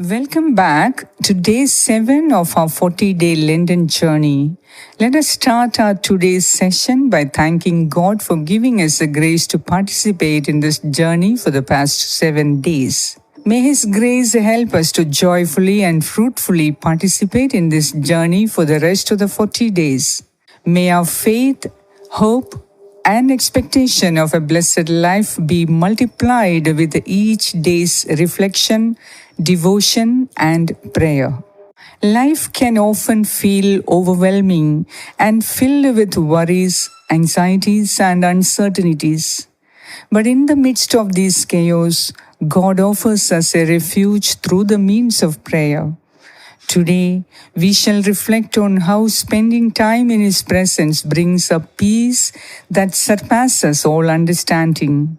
Welcome back to day 7 of our 40-day Lenten journey. Let us start our today's session by thanking God for giving us the grace to participate in this journey for the past 7 days. May His grace help us to joyfully and fruitfully participate in this journey for the rest of the 40 days. May our faith, hope, and expectation of a blessed life be multiplied with each day's reflection, devotion, and prayer. Life can often feel overwhelming and filled with worries, anxieties, and uncertainties. But in the midst of this chaos, God offers us a refuge through the means of prayer. Today, we shall reflect on how spending time in His presence brings a peace that surpasses all understanding.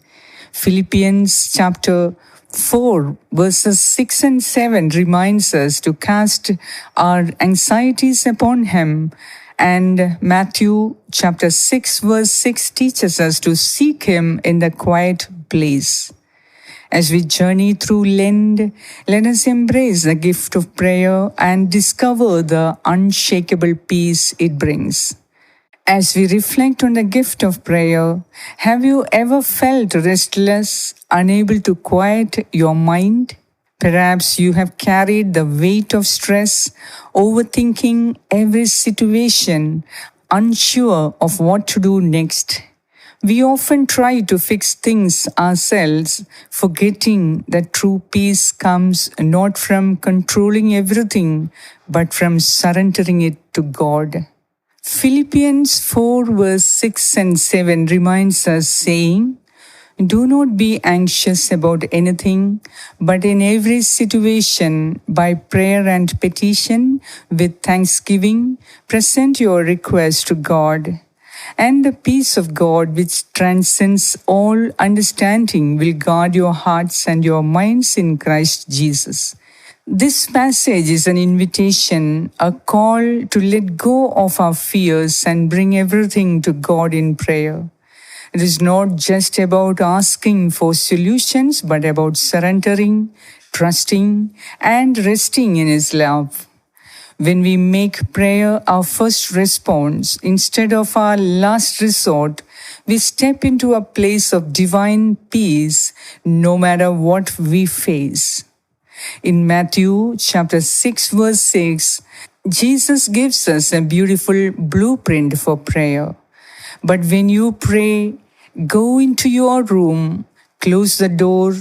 Philippians chapter 4 verses 6 and 7 reminds us to cast our anxieties upon Him, and Matthew chapter 6 verse 6 teaches us to seek Him in the quiet place. As we journey through Lent, let us embrace the gift of prayer and discover the unshakable peace it brings. As we reflect on the gift of prayer, have you ever felt restless, unable to quiet your mind? Perhaps you have carried the weight of stress, overthinking every situation, unsure of what to do next. We often try to fix things ourselves, forgetting that true peace comes not from controlling everything, but from surrendering it to God. Philippians 4 verse 6 and 7 reminds us saying, "Do not be anxious about anything, but in every situation, by prayer and petition, with thanksgiving, present your requests to God. And the peace of God, which transcends all understanding, will guard your hearts and your minds in Christ Jesus." This passage is an invitation, a call to let go of our fears and bring everything to God in prayer. It is not just about asking for solutions, but about surrendering, trusting, and resting in His love. When we make prayer our first response instead of our last resort, we step into a place of divine peace no matter what we face. In Matthew chapter 6 verse 6, Jesus gives us a beautiful blueprint for prayer. But when you pray, go into your room, close the door,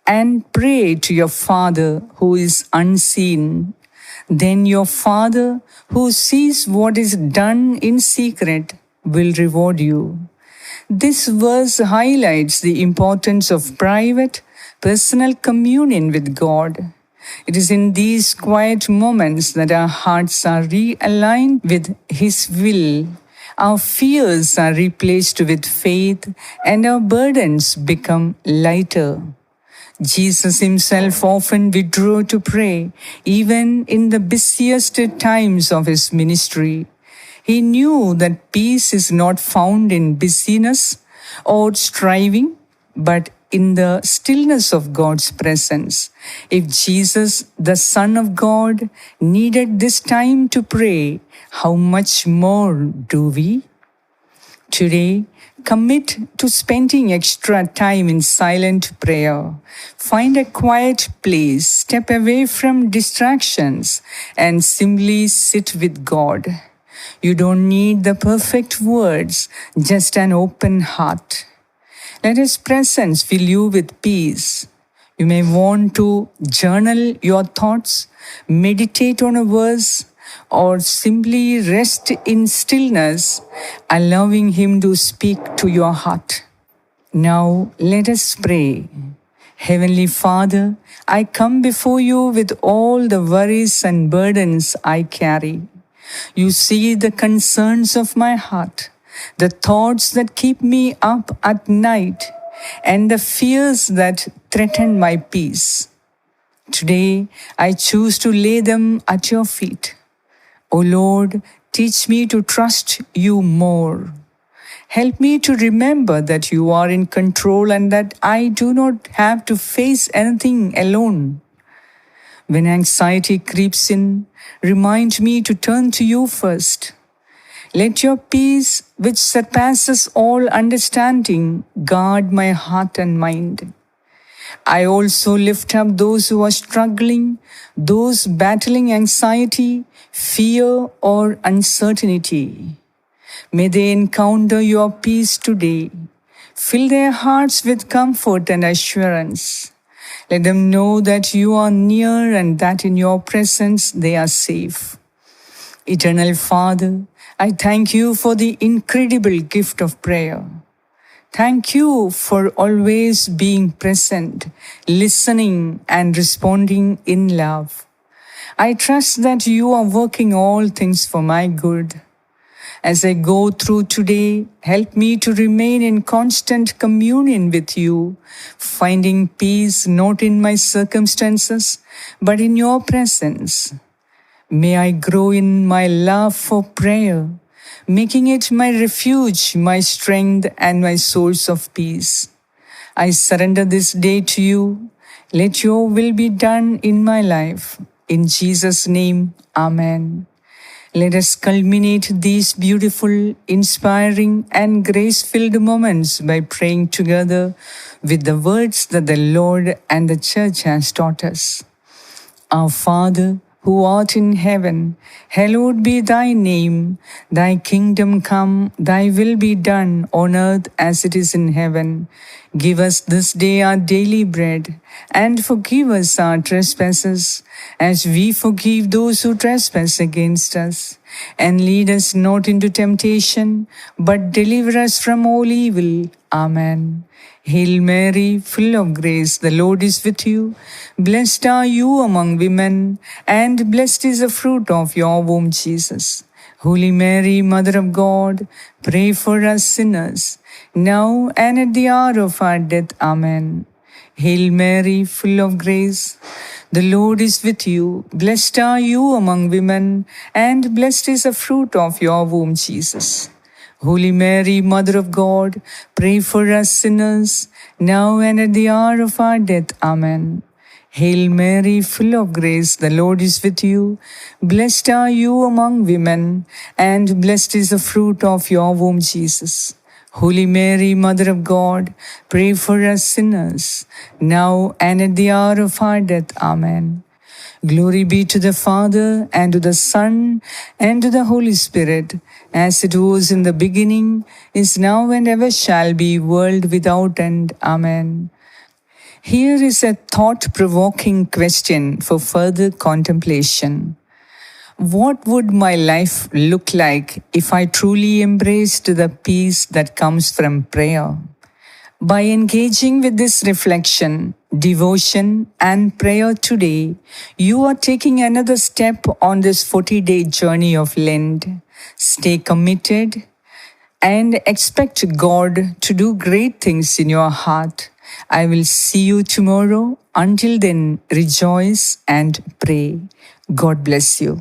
and pray to your Father who is unseen. Then your Father, who sees what is done in secret, will reward you. This verse highlights the importance of private, personal communion with God. It is in these quiet moments that our hearts are realigned with His will, our fears are replaced with faith, and our burdens become lighter. Jesus Himself often withdrew to pray, even in the busiest times of His ministry. He knew that peace is not found in busyness or striving, but in the stillness of God's presence. If Jesus, the Son of God, needed this time to pray, how much more do we? Today, commit to spending extra time in silent prayer. Find a quiet place, step away from distractions, and simply sit with God. You don't need the perfect words, just an open heart. Let His presence fill you with peace. You may want to journal your thoughts, meditate on a verse, or simply rest in stillness, allowing Him to speak to your heart. Now let us pray. Heavenly Father, I come before you with all the worries and burdens I carry. You see the concerns of my heart, the thoughts that keep me up at night, and the fears that threaten my peace. Today, I choose to lay them at your feet. O Lord, teach me to trust you more. Help me to remember that you are in control and that I do not have to face anything alone. When anxiety creeps in, remind me to turn to you first. Let your peace, which surpasses all understanding, guard my heart and mind. I also lift up those who are struggling, those battling anxiety, fear, or uncertainty. May they encounter your peace today. Fill their hearts with comfort and assurance. Let them know that you are near and that in your presence they are safe. Eternal Father, I thank you for the incredible gift of prayer. Thank you for always being present, listening, and responding in love. I trust that you are working all things for my good. As I go through today, help me to remain in constant communion with you, finding peace not in my circumstances, but in your presence. May I grow in my love for prayer, making it my refuge, my strength, and my source of peace. I surrender this day to you. Let your will be done in my life. In Jesus' name, Amen. Let us culminate these beautiful, inspiring, and grace-filled moments by praying together with the words that the Lord and the Church has taught us. Our Father, who art in heaven, hallowed be thy name. Thy kingdom come, thy will be done on earth as it is in heaven. Give us this day our daily bread, and forgive us our trespasses, as we forgive those who trespass against us. And lead us not into temptation, but deliver us from all evil. Amen. Hail Mary, full of grace, the Lord is with you. Blessed are you among women, and blessed is the fruit of your womb, Jesus. Holy Mary, Mother of God, pray for us sinners, now and at the hour of our death. Amen. Hail Mary, full of grace, the Lord is with you. Blessed are you among women, and blessed is the fruit of your womb, Jesus. Holy Mary, Mother of God, pray for us sinners, now and at the hour of our death. Amen. Hail Mary, full of grace, the Lord is with you. Blessed are you among women, and blessed is the fruit of your womb, Jesus. Holy Mary, Mother of God, pray for us sinners, now and at the hour of our death. Amen. Glory be to the Father, and to the Son, and to the Holy Spirit, as it was in the beginning, is now, and ever shall be, world without end. Amen. Here is a thought-provoking question for further contemplation. What would my life look like if I truly embraced the peace that comes from prayer? By engaging with this reflection, devotion, and prayer today, you are taking another step on this 40-day journey of Lent. Stay committed and expect God to do great things in your heart. I will see you tomorrow. Until then, rejoice and pray. God bless you.